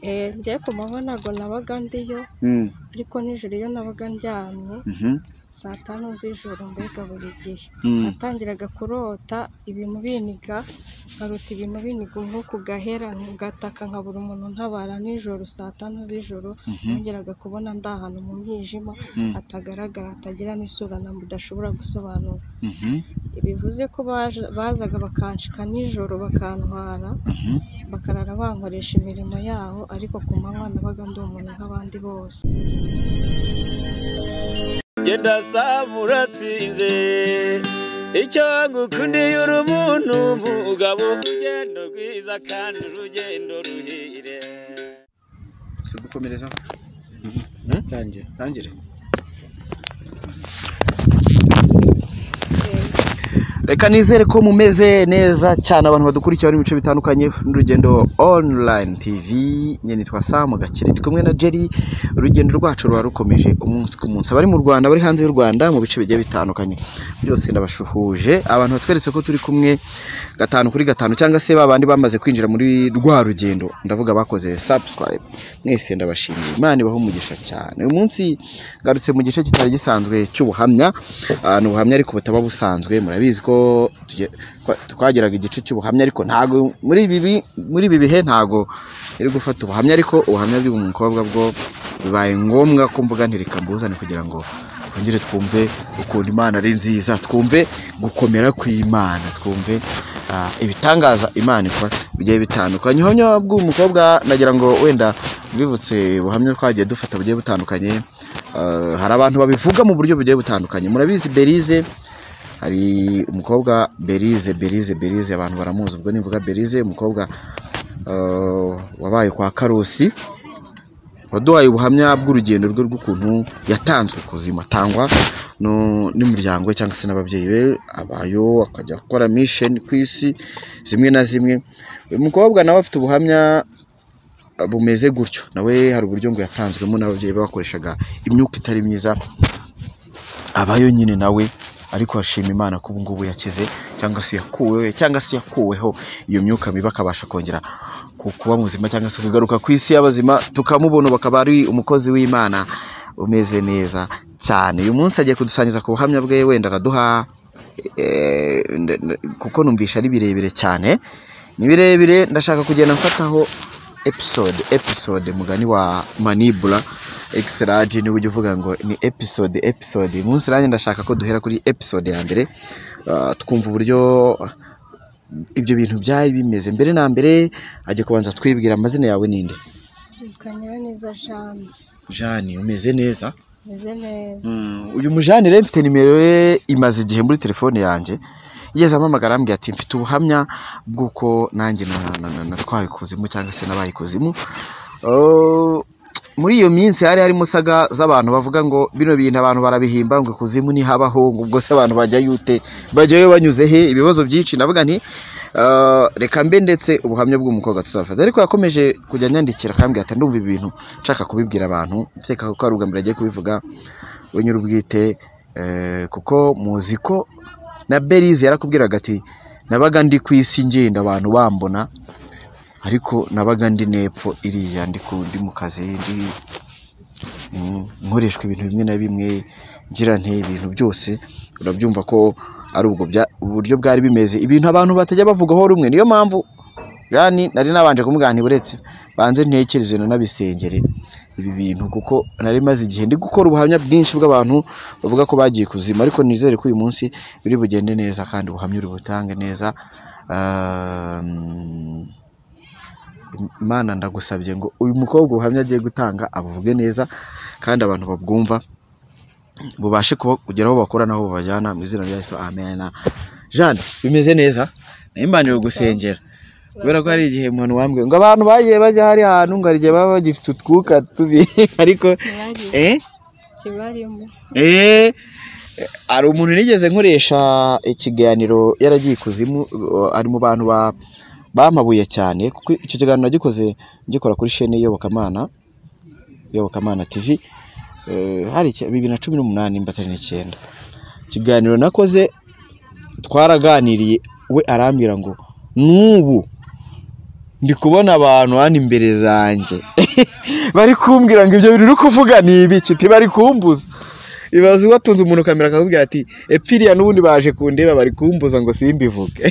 Njye ku manywa ntabwo nabaga ndiyo ariko nijoro iyo nabaga ndyamye saa 5 z'ijoro mbega buri gihe natangiraga kurota ibintu biniga nkarota ibintu biniga nko ku gahera ngataka nkabura umuntu ntabara nijoro saa 5 z'ijoro nongeraga kubona ndahantu mu mwijima atagaragara atagira n'isura na mudashobora gusobanura bivuze ko bazaga bakanshika nijoro bakantwara bakarara bankoresha imirimo yaho ariko ku manywa nabaga ndi umuntu nk'abandi bose. Genda samuratsinze icyo ngukundiye uri umuntu mugabo urugendo rwiza kandi urugendo ruhire. Si gukomereza tangire reka nizere ko mumeze neza cyane abantu badukurikira bari mu bice bitandukanye n'urugendo online TV. Nye nitwa Sam Gakire ndi kumwe na Jerry. Urugendo rwacu ruba rukomeje umunsi ku munsi, abari mu Rwanda bari hanze y'u Rwanda mu bice bigiye bitandukanye byose ndabashuhuje. Abantu batweretse ko turi kumwe 5 kuri 5 cyangwa se babandi bamaze kwinjira muri rwa rugendo, ndavuga bakoze subscribe, mwese ndabashimiye, Imana ibaho umugisha cyane. Uyu munsi garutse mu gice kitari gisanzwe cy'ubuhamya, n'ubuhamya ariko butaba busanzwe. Murabizi ko twageraga igice cy'ubuhamya ariko ntago muri ibi bihe ntago iri gufata ubuhamya, ariko ubuhamya bw'umukobwa bwo bibaye ngombwa ko mvuga ntirika mbuzane kugira ngo twongere twumve ukuntu Imana ari nziza, twumve gukomera kw'Imana, twumve ibitangaza Imana ikora bigiye bitandukanye. Ubuhamya bw'umukobwa nagira ngo wenda bwibutse ubuhamya twagiye dufata bugiye butandukanye. Hari abantu babivuga mu buryo bugiye butandukanye. Murabizi Berize, hari umukobwa Berize abantu baramuzi. Ubwo nivuga Berize, umukobwa wabaye kwa Karusi, waduhaye ubuhamya bw'urugendo rwe rw'ukuntu yatanzwe kuzima, atangwa n'umuryango we cyangwa se n'ababyeyi be, abayo akajya gukora mission ku isi zimwe na zimwe. Uyu mukobwa nawe afite ubuhamya bumeze gutyo, nawe hari uburyo ngo yatanzwemo n'ababyeyi bakoreshaga imyuka itari myiza, abayo nyine nawe ariko ashima Imana ko ubungubu yakize cyangwa se yakuweho iyo myuka mibi, akabasha kongera kuba muzima cyangwa se kugaruka ku isi y'abazima, tukamubona bakaba ari umukozi w'Imana umeze neza cyane. Uyu munsi agiye kudusangiza ku buhamya bwe, wenda araduha kuko numvisha ari birebire cyane, ni birebire. Ndashaka kugenda mfataho episode mugani wa Manibula Exrage ni ujye uvuga ngo ni episode. Uyu munsi nanjye ndashaka ko duhera kuri episode ya mbere, twumva uburyo ibyo bintu byari bimeze. Mbere na mbere ajye kubanza twibwira amazina yawe ninde? Kanyira neza Jeanne. Umeze neza? Meze neza. Uyu mujane rero mfite nimero ye imaze igihe muri telefone yanjye, yeza amamagara ambwiye ati mfite ubuhamya bw'uko nanjye natwaye kuzimu cyangwa se nabaye kuzimu. Muri iyo minsi harimo saga z'abantu bavuga ngo bino bintu abantu barabihimba ngo kuzimu ni habaho, ubwo se abantu bajyayo banyuze he, ibibazo byinshi. Navuga nti reka mbe ndetse ubuhamya bw'umukobwa tuzafata. Ariko yakomeje kujya nyandikira kandi ati ndumva ibintu nshaka kubibwira abantu, nseka ko ari ubwa agiye kubivuga we nyir'ubwite, kuko muzi ko na Berize yarakubwiraga ati nabaga ndi ku isi ngenda abantu bambona, ariko nabaga ndi nepfo iriya ndi mu kazi, nkoreshwa ibintu bimwe na bimwe, ngira nte ibintu byose. Urabyumva ko ari ubwo uburyo bwari bimeze, ibintu abantu batajya bavugaho rumwe. Niyo mpamvu yani nari nabanje kumugana buretse banze ntekereze n'abisengere ibi bintu, kuko nari maze igihe ndi gukora ubuhamya bwinshi bw'abantu bavuga ko bagiye kuzima. Ariko nizere ko uyu munsi biri bugende neza kandi ubuhamya uri butange neza. Imana ndagusabye ngo uyu mukobwa ubuhamya agiye gutanga abuvuge neza kandi abantu babwumva bubashe kugeraho bakora naho babajyana mu izina rya Yesu, amen. Jeanne, bimeze neza? Nimbanje gusengera kubera ko hari igihe umuntu wambwiye ngo abantu bagiye bajya hari ahantu ngo arigiye baba bagifite utwuka tubi, ariko kibarimo ari umuntu nigeze nkoresha ikiganiro yaragiye kuzimu, ari mu bantu bamabuye cyane, kuko icyo kiganiro nagikoze ngikora kuri chaîne Iyobokamana TV, hari 2018 mbatari 9. Ikiganiro nakoze twaraganiriye, we arambira ngo nubu ndi kubona abantu hano imbere zanjye bari kumbwira ngo ibyo bintu uri kuvuga ni ibiki bari kumbuza. Ibaze watunze umuntu kamera akakubwira ati epfiriya n'ubundi baje kundeba bari kumbuza ngo simbivuge.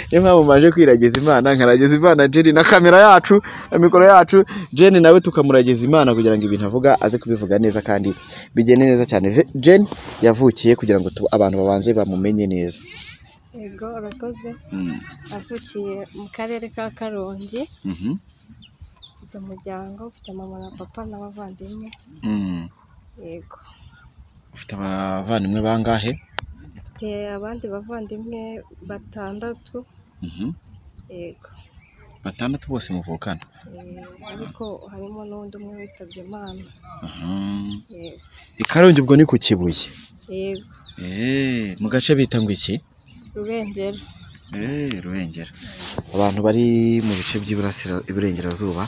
Niyo mpamvu maje kwirageza Imana, nkarageza Imana Jerry na kamera yacu na mikoro yacu, Jenny nawe tukamurageza Imana kugira ngo ibintu avuga aze kubivuga neza kandi bigene neza cyane. Jenny yavukiye kugira ngo abantu babanze bamumenye neza. Yego urakoze. Avukiye mu karere ka Karongi. Ufite umuryango, ufite mama na papa n'abavandimwe. Yego. Ufite abavandimwe bangahe? Abandi bavandimwe 6. Yego. 6 bose muvukana? Ariko harimo n'undi umwe witabye Imana. Yego. Ikarongi ubwo ni ku Kibuye? Yego. Mu gace bita ngo iki? Rubengera. Rubengera. Abantu bari mu bice by'iburengerazuba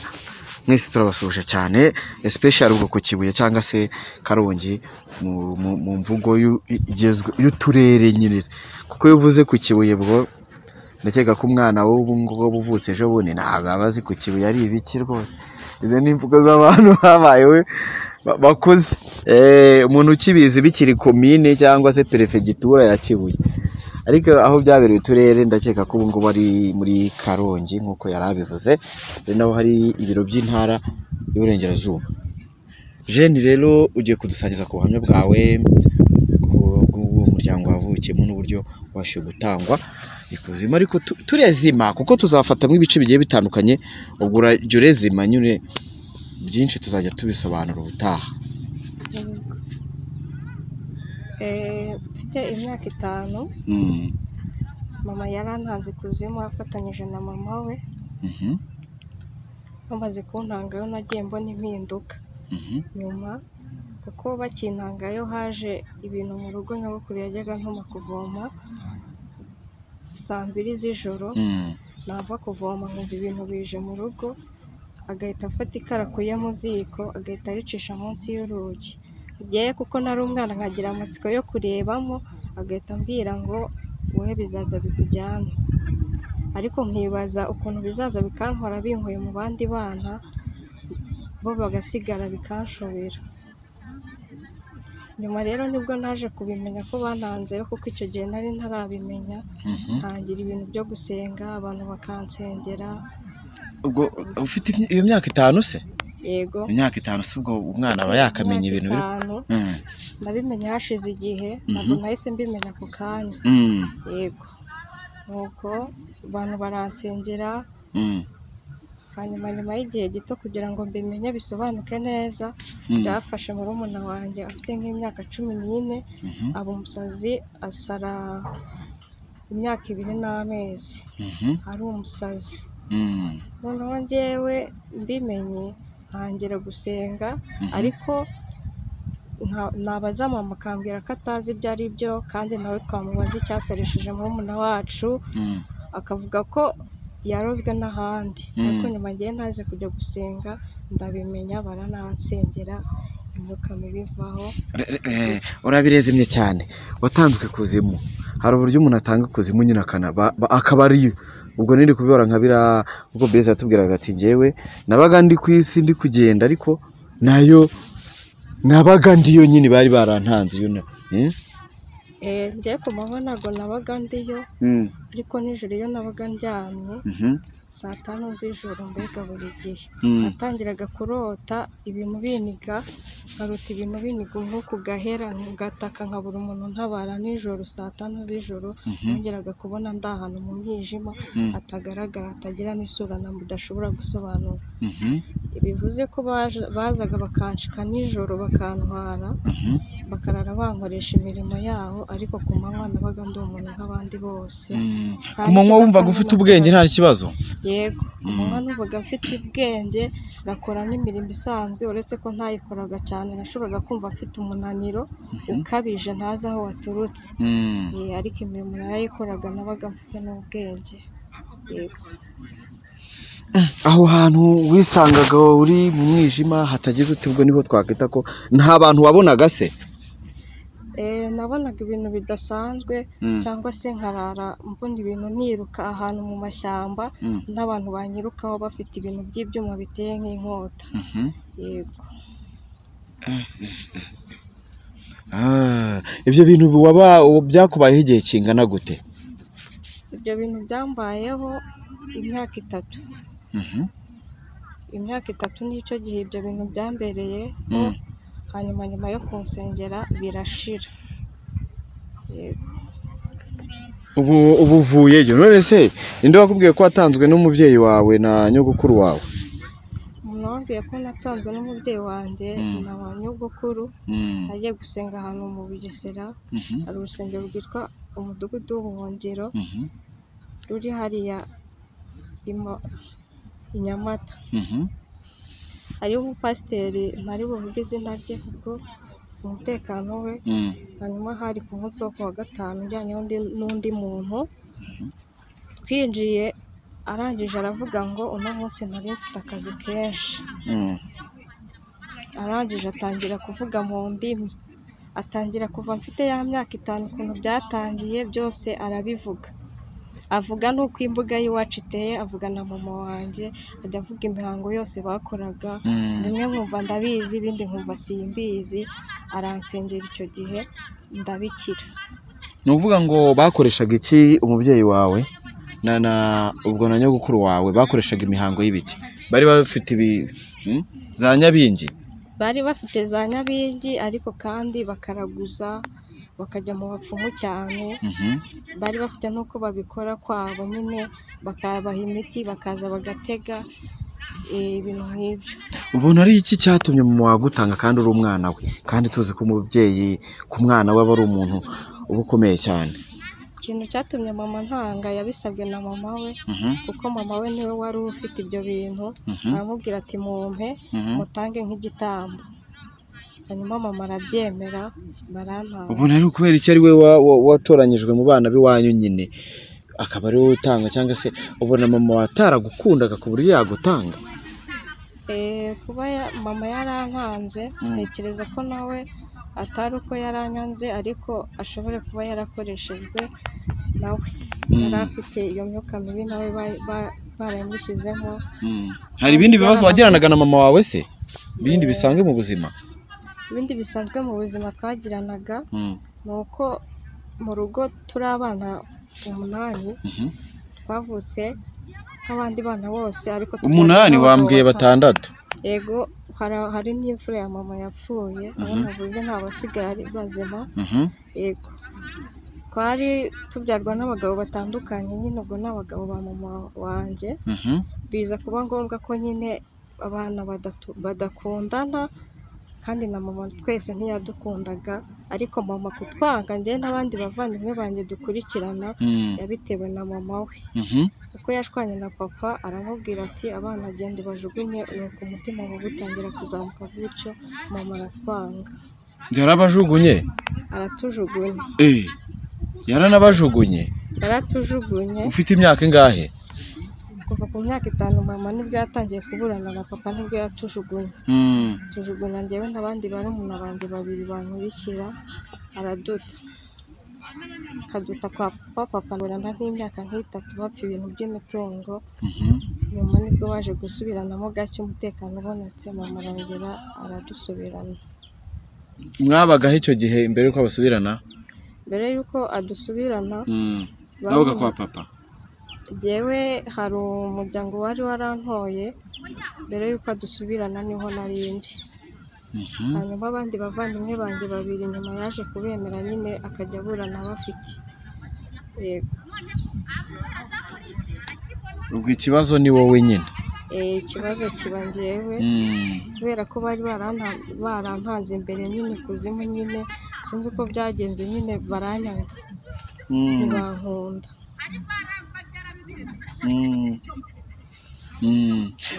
mwese turabasuje cyane, especially ubwo ku Kibuye cyangwa se Karongi mu mvugo y'uturere nyine, kuko iyo uvuze ku Kibuye bwo ndakeka ko umwana w'ubu ngubu buvutse ejo bundi ntabwo abazi ku Kibuye ari ibiki rwose. Izo ni imvugo z'abantu babayewe bakuze, umuntu ukibizi bikiri komine cyangwa se perefegitura ya Kibuye, ariko aho byabereye uturere ndakeka ko ubu ngubu ari muri Karongi nk'uko yari abivuze, ari naho hari ibiro by'intara y'Iburengerazuba. Jenny rero ugiye kudusangiza ku buhamya bwawe bw'uwo muryango wavukiyemo n'uburyo wabashije gutangwa ikuzimu, ariko turezima kuko tuzafatamo ibice bigiye bitandukanye, ubwo urajya urezima nyine byinshi tuzajya tubisobanura ubutaha. Mfite imyaka 5. Mama yarantanze ikuzimu afatanyije na mama we. Bamaze kuntangayo nagiye mbona impinduka. Nyuma kuko bakintangayo haje ibintu mu rugo, nyabukuru yajyaga ntuma kuvoma saa 2 z'ijoro. Nava kuvoma nkumva ibintu bije mu rugo, agahita afata ikarakuye mu ziko agahita aricisha munsi y'urugi. Ngiye kuko nari umwana nkagira amatsiko yo kurebamo, agahita ambwira ngo wowe bizaza bikujyane, ariko nkibaza ukuntu bizaza bikankora binkuye mu bandi bana bo bagasigara bikanshobera. Nyuma rero nibwo naje kubimenya ko bantanzeyo, kuko icyo gihe nari ntarabimenya. Ntangira ibintu byo gusenga, abantu bakansengera. Ubwo ufite iyo myaka 5 se? Yego. Imyaka 5 se ubwo umwana aba yakamenya ibintu biri? Nabimenye hashize igihe, ntabwo nahise mbimenya ku kanya. Yego. Nuko abantu baransengera. Hanyuma nyuma y'igihe gito kugira ngo mbimenye bisobanuke neza, byafashe murumuna wanjye afite nk'imyaka 14, aba umusazi, asara imyaka 2 n'amezi. Ari umusazi. Noneho njyewe mbimenye ntangira gusenga, ariko nabaza mama akambwira ko atazi ibyo ari byo, kandi nawe twamubaza icyasarisheje murumuna wacu akavuga ko yarozwe n'ahandi. Ariko nyuma ngiye naje kujya gusenga ndabimenya, baranansengera, imyuka mibi ivaho. Urabirezimye cyane, watanzwe kuzimu. Hari uburyo umuntu atanga kuzimu nyine akaba ari ubwo nindi kubibora nkabira, ubwo Beza yatubwiraga ati njyewe nabaga ndi ku isi ndi kugenda, ariko nayo nabaga ndiyo nyine bari barantanze yo. Njye ku manywa ntabwo nabaga ndiyo, ariko nijoro iyo nabaga ndyamye saa 5 z'ijoro mbega buri gihe natangiraga kurota ibintu biniga, nkarota ibintu biniga nk'uku gahera, ngataka nkabura umuntu ntabara nijoro saa 5 z'ijoro. Nongeraga kubona ndi ahantu mu mwijima hatagaragara, hatagira n'isura na mudashobora gusobanura. Bivuze ko bazaga bakanshika nijoro bakantwara, bakarara bankoresha imirimo yaho, ariko ku manywa nabaga ndi umuntu nk'abandi bose. Ku manywa wumvaga ufite ubwenge nta kibazo? Yego, ku manywa numvaga mfite ubwenge, ngakora n'imirimo isanzwe, uretse ko ntayikoraga cyane. Nashoboraga kumva mfite umunaniro ukabije ntazi aho waturutse, ariko imirimo narayikoraga, nabaga mfite n'ubwenge. Yego. Aho hantu wisangaga uri mu mwijima hatageze uti ubwo niho twakwita ko nta bantu wabonaga se? nabonaga ibintu bidasanzwe cyangwa se nkarara mbona ibintu niruka ahantu mu mashyamba n'abantu banyirukaho bafite ibintu by'ibyuma biteye nk'inkota. Yego. Ibyo bintu byakubayeho igihe kingana gute? Ibyo bintu byambayeho imyaka 3. Imyaka 3 nicyo gihe ibyo bintu byambereye, hanyuma nyuma yo kunsengera birashira. Ubu uvuyeyo. None se inde wakubwiye ko watanzwe n'umubyeyi wawe na nyogokuru wawe? Umuntu wabwiye ko natanzwe n'umubyeyi wanjye na ba nyogokuru. Nagiye gusenga ahantu mu Bugesera, hari urusengero rwitwa umudugudu w'ubuhungiro ruri hariya i Nyamata. Hariho umupasiteri ntari buvuge izina rye kuko umutekano we. Hanyuma hari ku munsi wo kuwa gatanu ujyanye n'undi muntu, twinjiye arangije aravuga ngo uno munsi nari mfite akazi kenshi. Arangije atangira kuvuga mu ndimi, atangira kuva mfite ya myaka 5 ukuntu byatangiye byose arabivuga. Avuga n'uko imbuga y'iwacu iteye, avuga na mama wanjye, ajya avuga imihango yose bakoraga. Bimwe nkumva ndabizi, ibindi nkumva simbizi. Aransengera icyo gihe ndabikira. Ni ukuvuga ngo bakoreshaga iki umubyeyi wawe ubwo na nyogokuru wawe bakoreshaga imihango y'ibiki? Bari bafite za nyabingi? Bari bafite za nyabingi, ariko kandi bakaraguza bakajya mu bapfumu cyane. Bari bafite n'uko babikora kwabo nyine, bakabaha imiti bakaza bagatega ibintu nk'ibyo. Ubona ari iki cyatumye mama wagutanga kandi uri umwana we, kandi tuzi ko umubyeyi ku mwana we aba ari umuntu uba ukomeye cyane? Ikintu cyatumye mama ntanga yabisabwe na mama we, kuko mama we niwe wari ufite ibyo bintu. Aramubwira ati mumpe mutange nk'igitambo. Hanyuma mama arabyemera barantanga. Ubona ari ukubera iki ari we watoranyijwe mu bana b'iwanyu nyine akaba ari we utanga, cyangwa se ubona mama wataragukundaga ku buryo yagutanga? Kuba mama yarantanze, ntekereza ko nawe atari uko yaranyanze, ariko ashobora kuba yarakoreshejwe nawe. Yari afite iyo myuka mibi nawe baramushyizemo. Hari ibindi bibazo wagiranaga na mama wawe se? Ibindi bisanzwe mu buzima? Ibindi bisanzwe mu buzima twagiranaga ni uko mu rugo turi abana 8, twavutse nk'abandi bana bose, ariko 8 wambwiye 6. Yego, hari n'imfura ya mama yapfuye, abo navuze nta basigaye ari bazima. Yego, twari tubyarwa n'abagabo batandukanye nyine, ubwo n'abagabo ba mama wanjye. Biza kuba ngombwa ko nyine abana badakundana, kandi na mama twese ntiyadukundaga, ariko mama kutwanga njye n'abandi bavandimwe banjye dukurikirana yabitewe na mama we. Kuko yashwanye na papa aramubwira ati abana genda bajugunye, nuko umutima we utangira kuzamuka gutyo, mama aratwanga. Yarabajugunye? Aratujugunye. Yaranabajugunye? Yaratujugunye. Ufite imyaka ingahe? Kuva ku myaka 5 mama nibwo yatangiye kuburana na papa, nibwo yatujugunye. Tujugunya njyewe n'abandi barumuna banjye 2 bankurikira, araduta. Akaduta kwa papa ngorana nk'imyaka 3 bapfa ibintu by'imitungo. Nyuma nibwo baje gusubiranamo gake, umutekano ubonetse, mama arongera aradusubirana. Mwabagaho icyo gihe mbere yuko abasubirana? Mbere yuko adusubirana babaga kwa papa? Jewe hari umuryango wari warantoye, mbere yuko adusubirana niho narindi. Hanyuma abandi bavandimwe banjye 2 nyuma yaje kubemera nyine akajya aburana bafite. Yego. Ubwo ikibazo ni wowe nyine? Ikibazo kiba njyewe, kubera ko bari barantanze imbere nyine kuzimu nyine, sinzi uko byagenze nyine baranyanga, ntibankunda.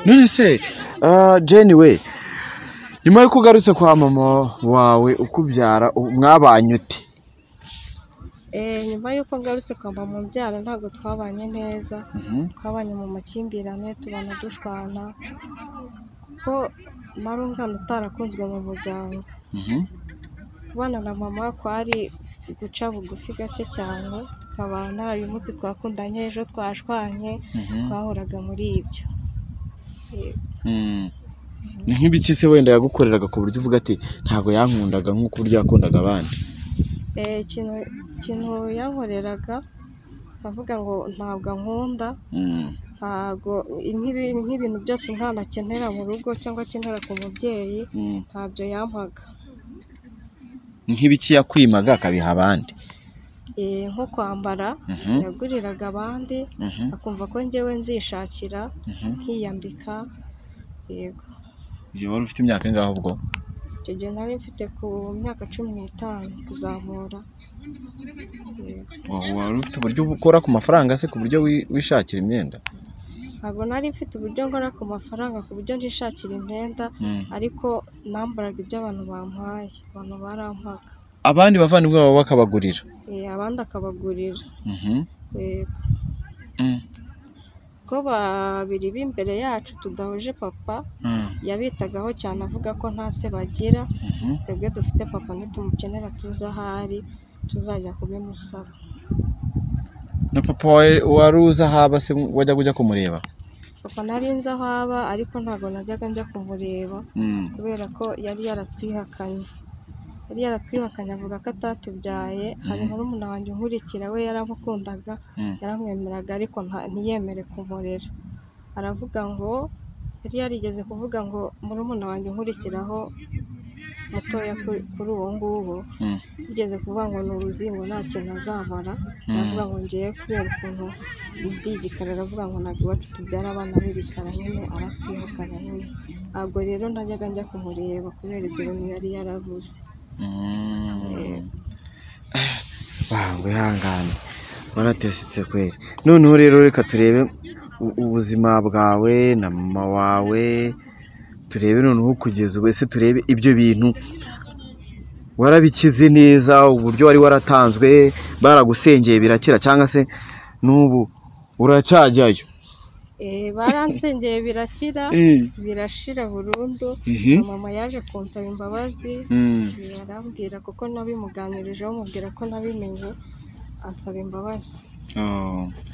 None se Jenny we, nyuma yo kugarutse kwa mama wawe ukubyara mwabanye ute? Nyuma y'uko ngarutse kwa mama umbyara ntabwo twabanye neza. Twabanye mu makimbirane, tubana dushwana, ko nari umwana utarakunzwe mu muryango. kubana na mama kwari guca bugufi gake cyane, tukabana uyu munsi twakundanye ejo twashwanye, twahoraga muri ibyo. Ni nk'ibiki se wenda yagukoreraga ku buryo uvuga ati ntabwo yankundaga nk'uko uburyo yakundaga abandi? Ikintu yankoreraga avuga ngo ntabwo ankunda, ntabwo nk'ibintu byose umwana akenera mu rugo cyangwa akenera ku mubyeyi ntabyo yampaga. Nk'ibiki yakwimaga akabiha abandi? Nko kwambara yaguriraga abandi, akumva ko njyewe nzishakira nkiyambika. Yego. Ibyo wari ufite imyaka ingahe ubwo? Icyo gihe nari mfite ku myaka 15 kuzamura. Wari ufite uburyo ukora ku mafaranga se ku buryo wishakira imyenda? Ntabwo nari mfite uburyo ngora ku mafaranga ku buryo nishakira imyenda, ariko nambaraga ibyo abantu bampaye, abantu barampaga. Abandi bavandimwe babo bakabagurira? Abandi akabagurira. Ko babiri b'imbere yacu tudahuje papa yabitagaho cyane, avuga ko nta se bagira, twebwe dufite papa nitumukenera tuza ahari tuzajya kubimusaba. Na papa wari uzi aho aba se wajyaga ujya kumureba? Papa nari nzi aho aba ariko ntabwo najyaga njya kumureba kubera ko yari yaratwihakanye. Avuga ko atatubyaye. Hari murumuna wanjye unkurikira, we yaramukundaga, yaramwemeraga ariko ntiyemere kumurera. Aravuga ngo yari yarigeze kuvuga ngo murumuna wanjye unkurikiraho mutoya kuri uwo nguwo, yigeze kuvuga ngo ni uruzingo nta kintu azamara. Aravuga ngo ngiye kubera ukuntu ndi igikara, aravuga ngo ntabwo iwacu tubyara abana b'ibikara, nyine aratwihakana nyine. Ntabwo rero najyaga njya kumureba kubera ibyo bintu yari yaravuze. Wihangane, waratesetse kweri. Noneho rero reka turebe ubuzima bwawe na mama wawe, turebe noneho kugeza ubu, ese turebe ibyo bintu warabikize neza, uburyo wari waratanzwe baragusengeye birakira, cyangwa se n'ubu uracyajyayo? Baransengeye birakira, birashira burundu. Mama yaje kunsaba imbabazi, arambwira kuko nabimuganirijeho, mubwira ko nabimenye, ansaba imbabazi.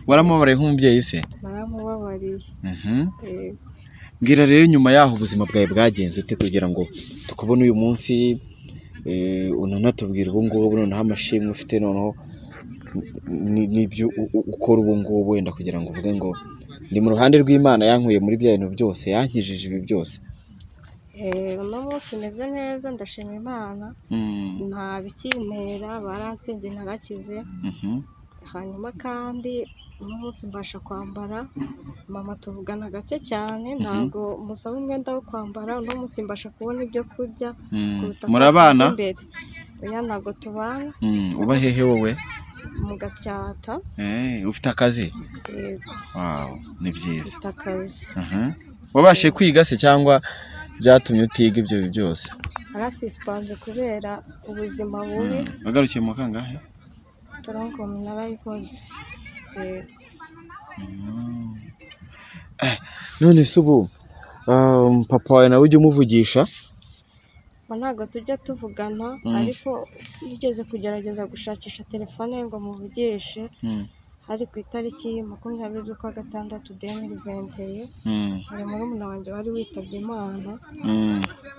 Waramubabariye nk'umubyeyi se? Naramubabariye. Mbwira rero nyuma yaho ubuzima bwawe bwagenze ute kugira ngo tukubone uyu munsi, unanatubwira ubu ngubu noneho amashimwe ufite, noneho n'ibyo ukora ubu ngubu, wenda kugira ngo uvuge ngo ndi mu ruhande rw'Imana, yankuye muri bya bintu byose, yankijije ibi byose. Uno munsi meze neza, ndashima Imana, nta bikintera, baransengeye narakize. Hanyuma kandi uno munsi mbasha kwambara, mama tuvugana gake cyane, ntabwo musaba umwenda wo kwambara. Uno munsi mbasha kubona ibyo kurya. Murabana? Oya, ntabwo tubana. Uba hehe wowe? Mu Gasyata. Ufite akazi? Yego. Wow, ni byiza. Ufite akazi. Wabashe kwiga se cyangwa byatumye utiga ibyo byose? Narasisipanze kubera ubuzima bubi. Wagarukiye mu kangahe? Turankoma narayikoze. None se ubu papa wawe nawe ujya umuvugisha? Ntabwo tujya tuvugana, ariko yigeze kugerageza gushakisha telefone ngo muvugishe. Hari ku itariki 20 z'ukwa gatandatu 2020, hari murumuna wanjye wari witabye Imana.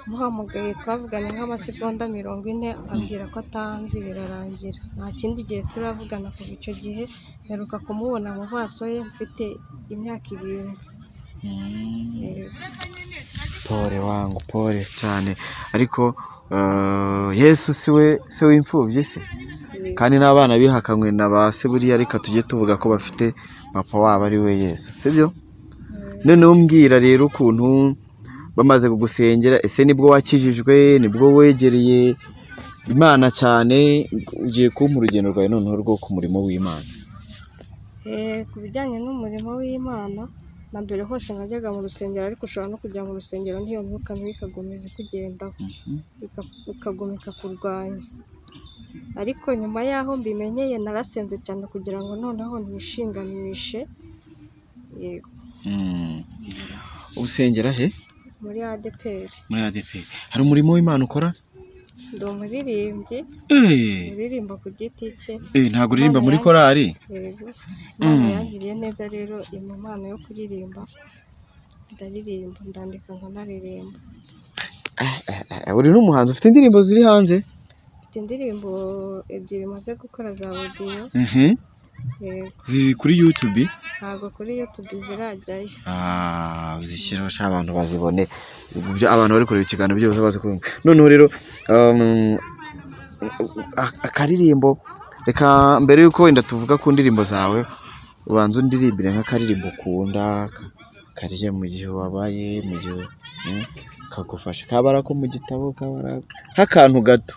Muhamagaye twavuganye nk'amasegonda 40, ambwira ko atanzi, birarangira. Nta kindi gihe turavugana kuva icyo gihe. Mperuka kumubona mu maso ye mfite imyaka 7. Pole wangu, pole cyane. Ariko Yesu se w'imfubyi se, kandi n'abana bihakanywe na ba se buriya, reka tujye tuvuga ko bafite papa wabo ari we Yesu, sibyo? Noneho mbwira rero ukuntu bamaze kugusengera, ese nibwo wakijijwe, nibwo wegereye Imana cyane, ugiye kumpa urugendo rwawe noneho rwo ku murimo w'Imana? Ku bijyanye n'umurimo w'Imana, na mbere hose najyaga mu rusengero, ariko ushobora no kujya mu rusengero n'iyo myuka mibi ikagomeza kugendaho, ikagomeka kurwanya. Ariko nyuma y'aho mbimenyeye narasenze cyane kugira ngo noneho nishinganishe. Yego. Usengera he? Muri ADPR. Muri ADPR. Hari umurimo w'Imana ukora? ndi umuririmbyi uririmba ku giti cye. Ntabwo uririmba muri korali? Yego, Imana yangiriye neza rero impa impano yo kuririmba, ndaririmba, ndandika nkanaririmba. Uri n'umuhanzi, ufite indirimbo ziri hanze? Mfite indirimbo ebyiri maze gukora za audio. Ziri kuri YouTube? Ntabwo kuri YouTube zirajyayo. Uzishyiraho sha abantu bazibone, abantu bari kureba ikiganiro byose bazi kumva. Noneho rero akaririmbo, reka mbere yuko wenda tuvuga ku ndirimbo zawe, ubanza undirimbire nk'akaririmbo ukunda kariye mu gihe wabaye, mu gihe kagufasha, kabara ko mu gitabo, kabara nk'akantu gato.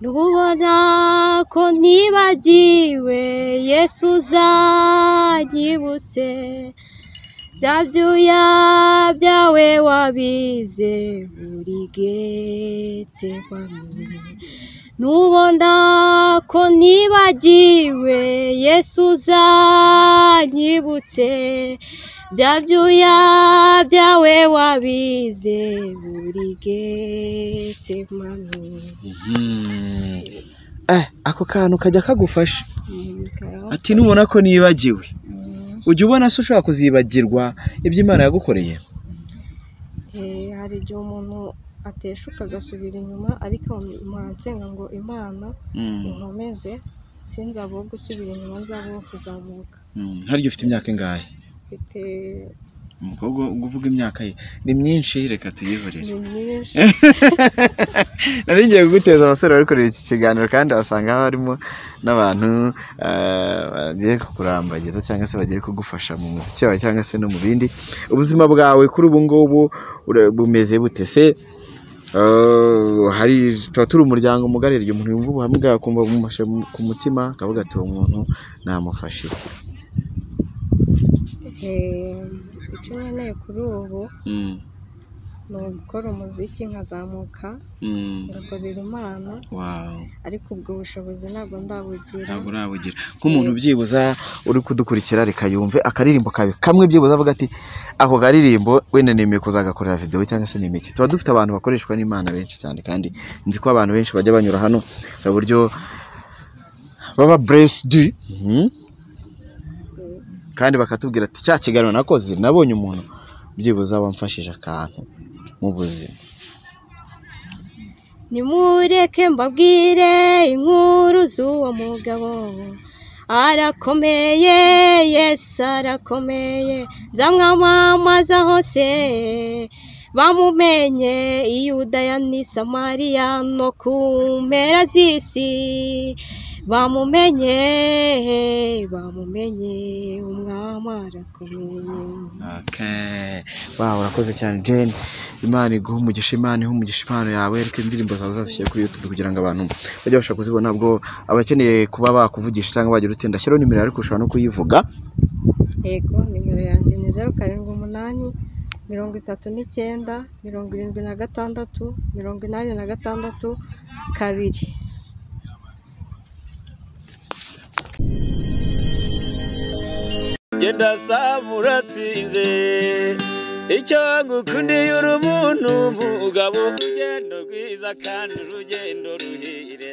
Nubona ko ntibagiwe Yesu uzanyibutse, bya byuya byawe wabize buri Getsemani. Nubona ko ntibagiwe Yesu uzanyibutse, bya byuya byawe wabize buri Getsemani. Ako kantu kajya kagufasha ati nubona ko nibagiwe, ujya ubona se ushobora kuzibagirwa ibyo Imana yagukoreye? Hari igihe umuntu ateshuka agasubira inyuma, ariko nsenga ngo Imana inkomeze, sinzaba uwo gusubira inyuma, nzaba uwo kuzamuka. Harya ufite imyaka ingahe? Mfite umukobwa uvuga imyaka ye ni myinshi, reka tuyihorere. ni myinshi. Nari ngiye kuguteza abasore bari kureba iki kiganiro, kandi basanga harimo n'abantu bagiye kukurambagiza cyangwa se bagiye kugufasha mu muziki wawe cyangwa se no mu bindi. Ubuzima bwawe kuri ubu ngubu bumeze bute se? Tuba turi umuryango mugari, igihe umuntu yumva ubuhamya bwakumva bumufashe ku mutima, akavuga ati uwo muntu namufashe iki? Icyo nkeneye kuri ubu ni ugukora umuziki nkazamuka, ngakorera Imana, ariko ubwo bushobozi ntabwo ndabugira. Nk'umuntu byibuza uri kudukurikira, reka yumve akaririmbo kawe kamwe, byibuza avuga ati ako karirimbo wenda nemeye kuzagakorera video cyangwa se n'imiki. Tuba dufite abantu bakoreshwa n'Imana benshi cyane, kandi nzi ko abantu benshi bajya banyura hano mu buryo baba blessed, kandi bakatubwira ati cya kiganiro nakoze nabonye umuntu byibuza wamfashije akantu mu buzima. Nimureke mbabwire inkuru z'uwo mugabo, arakomeye, Yesu arakomeye, nzamwamamaza hose, bamumenye i Yudaya n'i Samariya no ku mpera z'isi, bamumenye umwami arakomeye. Urakoze cyane Jane, Imana iguha umugisha, Imana iha umugisha impano yawe, reka indirimbo zawe uzazishyire kuri YouTube kugira ngo abantu bajye bashaka kuzibona. Nabwo abakeneye kuba bakuvugisha cyangwa bagira uti ndashyiraho nimero, ariko ushobora no kuyivuga. Yego, nimero yanjye ni 078 39 76 86 2. Genda saba uratsinze, icyo ngukundiye uri umuntu mugabo, urugendo rwiza kandi urugendo ruhire.